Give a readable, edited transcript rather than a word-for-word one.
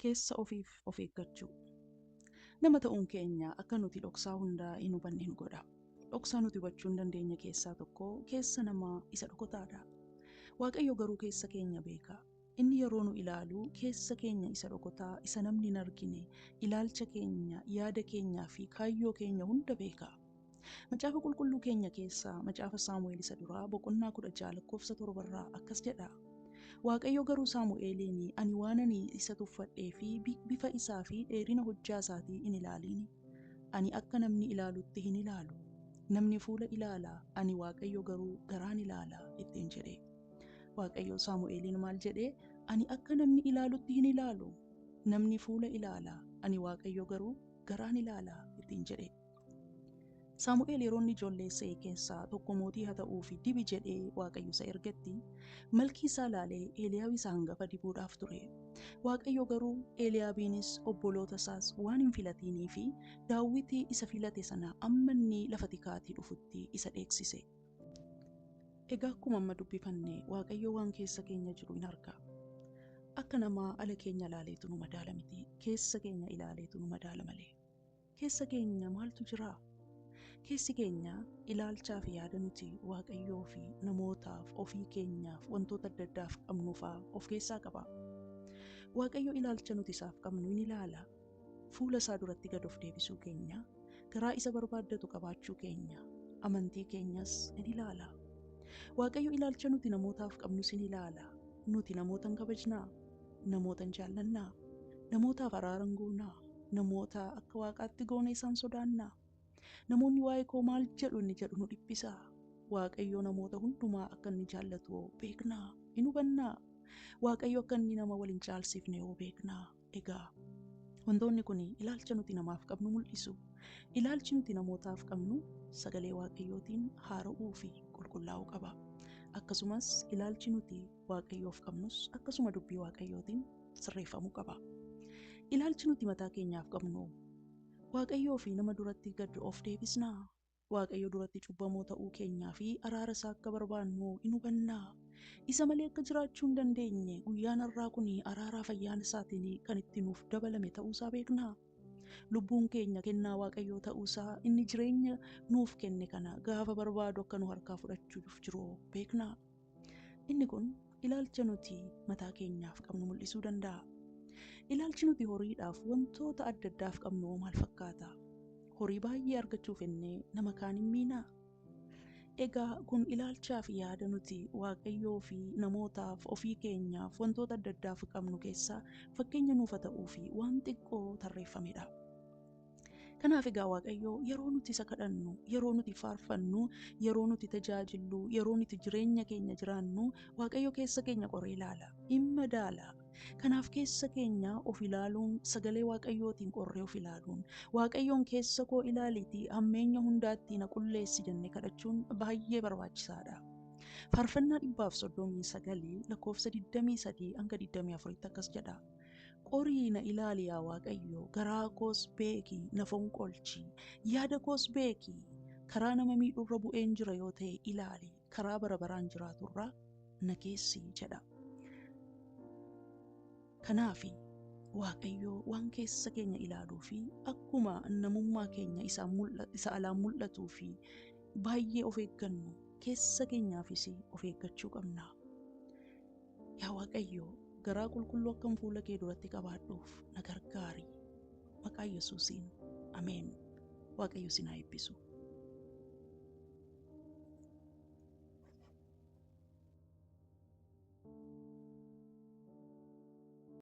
keessa ofiif of eeggachuu. Nama ta'uun keenya akka nuti dhoksaa hundaa hin hubanne nu godha. Dhoksaa nuti hubachuu hin dandeenye keessaa tokko keessa namaa isa dhokotaadha. Waaqayyo garuu keessa keenya beeka. Inni yeroo nu ilaalu keessa keenya isa dhokotaa, isa namni hin argine, ilaalcha keenya, yaada keenyaa fi kaayyoo keenya hunda beeka. Macaafa qulqulluu keenya keessaa macaafa Saamu'eel isa duraa boqonnaa 16:7 akkas jedha. Waaqayyo garuu Saamu'eeliin, ani waan ani isa tuffadhee fi bifa isaa fi dheerina hojjaa isaatii hin ilaaliini. Ani akka namni ilaalutti hin ilaalu. Namni fuula ilaala, ani Waaqayyo garuu garaan ilaala ittiin jedhe. Waaqayyo Saamu'eeliin maal jedhee? Ani akka namni ilaalutti hin ilaalu. Namni fuula ilaala, ani Waaqayyo garuu garaan ilaala ittiin jedhe. Saamu'eel yeroo inni ijoollee isaa keessaa tokko mootii haa ta'uu fi dibi jedhee Waaqayyo isa ergetti, malkii isaa ilaalee Eliyaab isa hangafa dibuudhaaf ture. Waaqayyo garuu Eliyaabiinis obboloota isaas waan hin filatinii fi Daawwitii isa filate sana amma inni lafa tikaatii dhufutti isa dheeksise. Egaa akkuma amma dubbifanne Waaqayyo waan keessa keenya jiru hin arga. Akka namaa ala keenya ilaaleetu nu madaala miti, keessa keenya ilaaleetu nu madaala malee. Keessa keenya maaltu jira? Keessi keenya ilaalchaa fi yaada nuti Waaqayyoo fi namootaaf, ofii keenyaaf, wantoota adda addaaf qabnuufaa of keessaa qaba. Waaqayyo ilaalcha nuti isaaf qabnu in ilaala. Fuula isaa duratti gad of deebisuu keenya, garaa isa barbaaddatu qabaachuu keenya, amantii keenyas in ilaala. Waaqayyo ilaalcha nuti namootaaf qabnus in ilaala. Nuti namoota hin kabajnaa, namoota hin jaallannaa, namootaaf araara hin goonaa, namoota akka Waaqaatti goonee isaan sodaannaa. Namoonni waa'ee koo maal jedhu inni jedhu nu dhiphisa. Waaqayyo namoota hundumaa akka inni jaallatu beeknaa, hin hubannaa. Waaqayyo akka inni nama waliin caalsifne beeknaa. Egaa wantoonni kun ilaalcha nuti namaaf qabnu mul'isu. Ilaalchi nuti namootaaf qabnu sagalee Waaqayyootiin haara'uu fi qulqullaa'uu qaba. Akkasumas ilaalchi nuti Waaqayyoof qabnus akkasuma dubbii Waaqayyootiin sirreeffamuu qaba. Ilaalchi nuti mataa keenyaaf qabnu Waaqayyoo fi nama duratti gad of deebisnaa. Waaqayyo duratti cubbamoo ta'uu keenyaa fi araara isaa akka barbaannu in hubannaa. Isa malee akka jiraachuu hin dandeenye guyyaan har'aa kun araaraa fayyaan isaatiin kan itti nuuf dabalame ta'uusaa beeknaa. Lubbuun keenya kennaa Waaqayyoo ta'uusaa inni jireenya nuuf kenne kana gaafa barbaadu akka nu harkaa fudhachuuf jiru beeknaa. Inni kun ilaalcha nuti mataa keenyaaf qabnu mul'isuu danda'a. Ilaalchi nuti horiidhaaf wantoota adda addaaf qabnu maal fakkaata? Horii baay'ee argachuuf ennee nama kaan hin miinaa? Egaa kun ilaalchaa fi yaada nuti Waaqayyoo fi namootaaf, ofii keenyaaf, wantoota adda addaaf qabnu keessaa fakkeenya nuuf ta'uu fi waan xiqqoo tarreeffamedha. Kanaaf egaa Waaqayyo yeroo nuti isa kadhannu, yeroo nuti faarfannu, yeroo nuti tajaajillu, yeroo nuti jireenya keenya jiraannu, Waaqayyo keessa keenya qoree ilaala, hin madaala. Kanaaf keessa keenya of ilaaluun, sagalee Waaqayyootiin qorree of ilaaluun, Waaqayyoon keessa koo ilaaliitii hammeenya hundaatti na qulleessi jennee kadhachuun baay'ee barbaachisaadha. Faarfannaa 139 lakkoofsa 23 hanga 24 akkas jedha. Qorii na ilaali yaa Waaqayyo, garaa koos beeki, na fonqolchi, yaada koos beeki. Karaa nama miidhurra bu'een jira yoo ta'e ilaali, karaa bara baraan jiraaturra na keessi jedha. Kanaafi Waaqayyo waan keessa keenya ilaaluu fi akkuma namummaa keenya isa alaan mul'atuu fi baay'ee of eeggannu keessa keenyaafis of eeggachuu qabna. Yaa Waaqayyo, garaa qulqulluu akkam fuula kee duratti qabaadhuuf na gargaari. Maqaa Yesuusiin. Ameen. Waaqayyo si haa eebbisu.